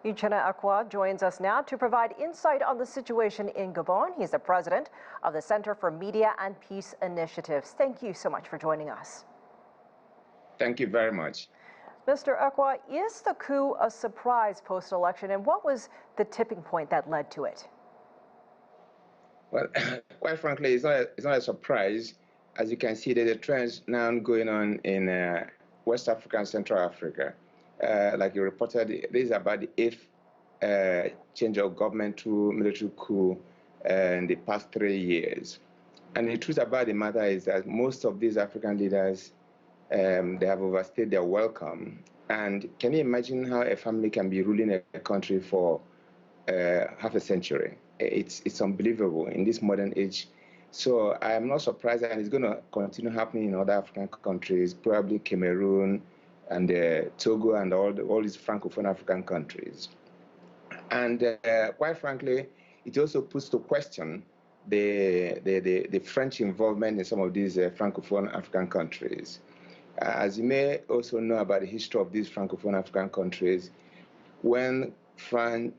Uchenna Ekwo joins us now to provide insight on the situation in Gabon. He's the president of the Center for Media and Peace Initiatives. Thank you so much for joining us. Thank you very much. Mr. Ekwo, is the coup a surprise post-election, and what was the tipping point that led to it? Well, quite frankly, it's not a surprise. As you can see, there's a trend now going on in West Africa and Central Africa. Like you reported, this is about the 8th change of government through military coup in the past 3 years. And the truth about the matter is that most of these African leaders, they have overstayed their welcome. And can you imagine how a family can be ruling a country for half a century? It's unbelievable in this modern age. So I am not surprised, and it's going to continue happening in other African countries, probably Cameroon and Togo and all these Francophone African countries. And quite frankly, it also puts to question the French involvement in some of these Francophone African countries. As you may also know about the history of these Francophone African countries, when France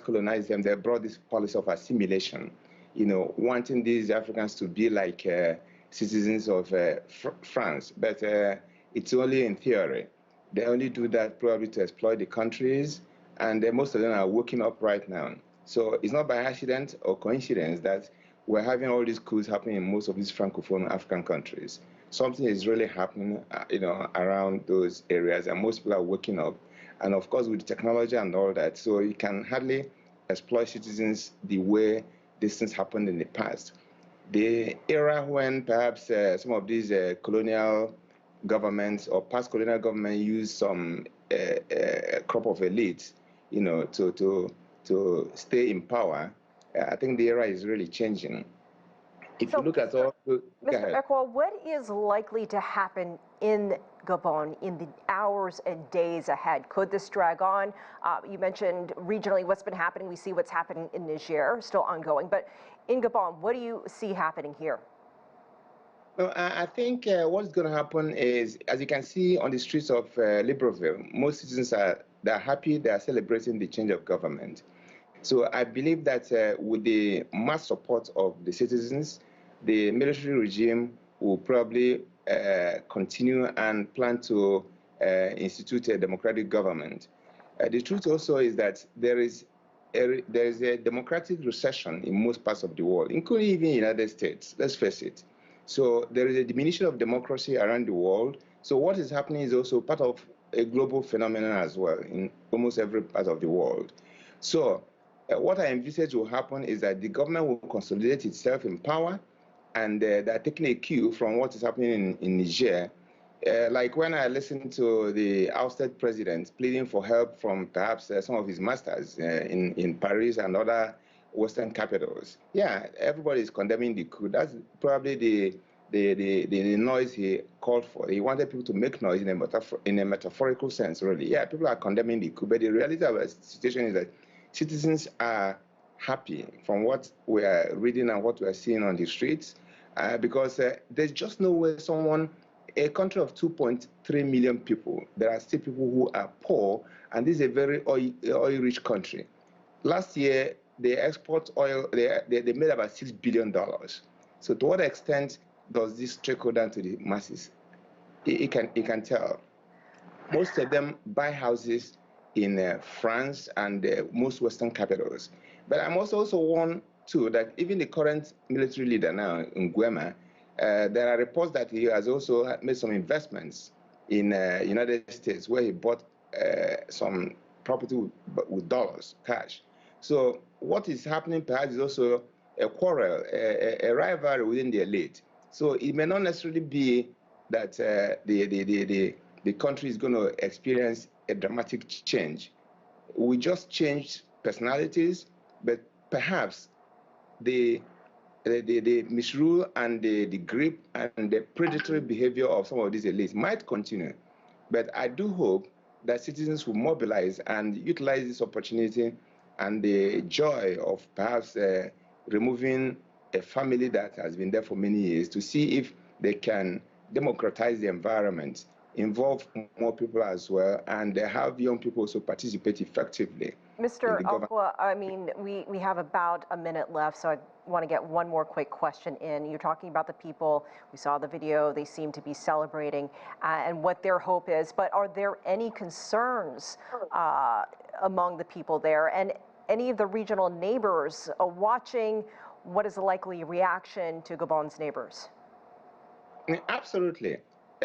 colonized them, they brought this policy of assimilation, wanting these Africans to be like citizens of France. But it's only in theory. They only do that probably to exploit the countries, and most of them are waking up right now. So it's not by accident or coincidence that we're having all these coups happening in most of these Francophone African countries. Something is really happening, around those areas, and most people are waking up. And of course, with technology and all that, so you can hardly exploit citizens the way these things happened in the past. The era when perhaps some of these colonial governments or past colonial government used some crop of elites, to stay in power, I think the era is really changing. If you look at all... Mr. Ekwo, what is likely to happen in Gabon in the hours and days ahead? Could this drag on? You mentioned regionally what's been happening. We see what's happening in Niger, still ongoing. But in Gabon, what do you see happening here? Well, I think what's going to happen is, as you can see on the streets of Libreville, most citizens they're happy, they are celebrating the change of government. So I believe that with the mass support of the citizens, the military regime will probably continue and plan to institute a democratic government. The truth also is that there is a democratic recession in most parts of the world, including even the United States, let's face it. So there is a diminution of democracy around the world. So what is happening is also part of a global phenomenon as well in almost every part of the world. So what I envisage will happen is that the government will consolidate itself in power, and they're taking a cue from what is happening in Niger. Like when I listened to the ousted president pleading for help from perhaps some of his masters in Paris and other Western capitals. Yeah, everybody is condemning the coup. That's probably the noise he called for. He wanted people to make noise in a metaphorical sense, really. Yeah, people are condemning the coup, but the reality of the situation is that citizens are happy from what we are reading and what we are seeing on the streets, because there's just no way a country of 2.3 million people, there are still people who are poor, and this is a very oil-rich country. Last year, they export oil, they made about $6 billion. So to what extent does this trickle down to the masses? You can tell. Most of them buy houses in France and most Western capitals. But I must also warn, too, that even the current military leader now, Nguema, there are reports that he has also made some investments in United States, where he bought some property with dollars, cash. So what is happening perhaps is also a quarrel, a rivalry within the elite. So it may not necessarily be that the country is going to experience a dramatic change. We just changed personalities, but perhaps the misrule and the grip and the predatory behavior of some of these elites might continue. But I do hope that citizens will mobilize and utilize this opportunity and the joy of perhaps removing a family that has been there for many years to see if they can democratize the environment involve more people as well, and have young people also participate effectively in Mr. the government. Ekwo, I mean, we have about a minute left, so I want to get one more quick question in. You're talking about the people. We saw the video. They seem to be celebrating and what their hope is. But are there any concerns among the people there and any of the regional neighbors watching? What is the likely reaction to Gabon's neighbors? Absolutely.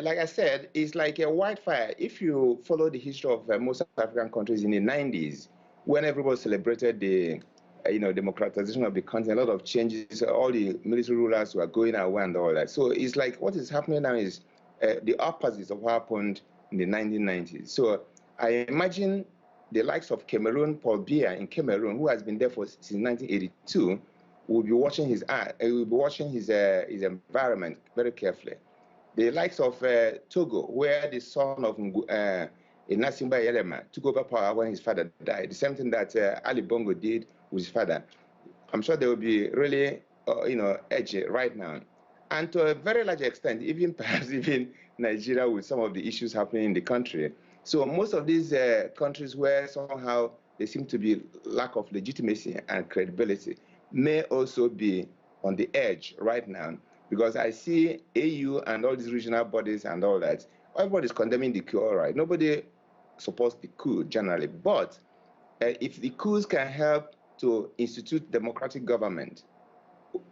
Like I said, it's like a wildfire. If you follow the history of most African countries in the 90s, when everybody celebrated the democratization of the country, a lot of changes, all the military rulers were going away and all that. So it's like what is happening now is the opposite of what happened in the 1990s. So I imagine the likes of Cameroon, Paul Biya in Cameroon, who has been there since 1982, will be watching his environment very carefully. The likes of Togo, where the son of Inasimba Yelema took over power when his father died. The same thing that Ali Bongo did with his father. I'm sure they will be really, edgy right now. And to a very large extent, perhaps even Nigeria with some of the issues happening in the country. So most of these countries where somehow there seem to be lack of legitimacy and credibility may also be on the edge right now, because I see AU and all these regional bodies and all that, everybody's condemning the coup, all right. Nobody supports the coup generally, but if the coups can help to institute democratic government,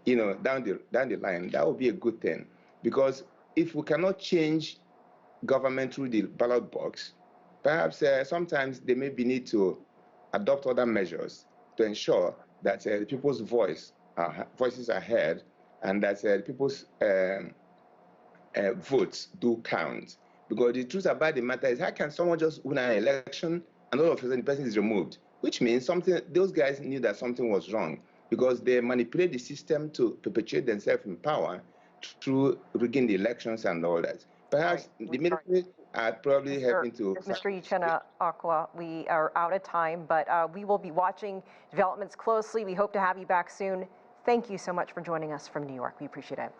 down the line, that would be a good thing. Because if we cannot change government through the ballot box, perhaps sometimes they may be need to adopt other measures to ensure that the people's voices are heard, and that people's votes do count. Because the truth about the matter is, how can someone just win an election and all of a sudden the person is removed? Which means those guys knew that something was wrong, because they manipulate the system to perpetuate themselves in power through rigging the elections and all that. Perhaps the military are probably helping to... Mr. Uchenna Ekwo, we are out of time, but we will be watching developments closely. We hope to have you back soon. Thank you so much for joining us from New York. We appreciate it.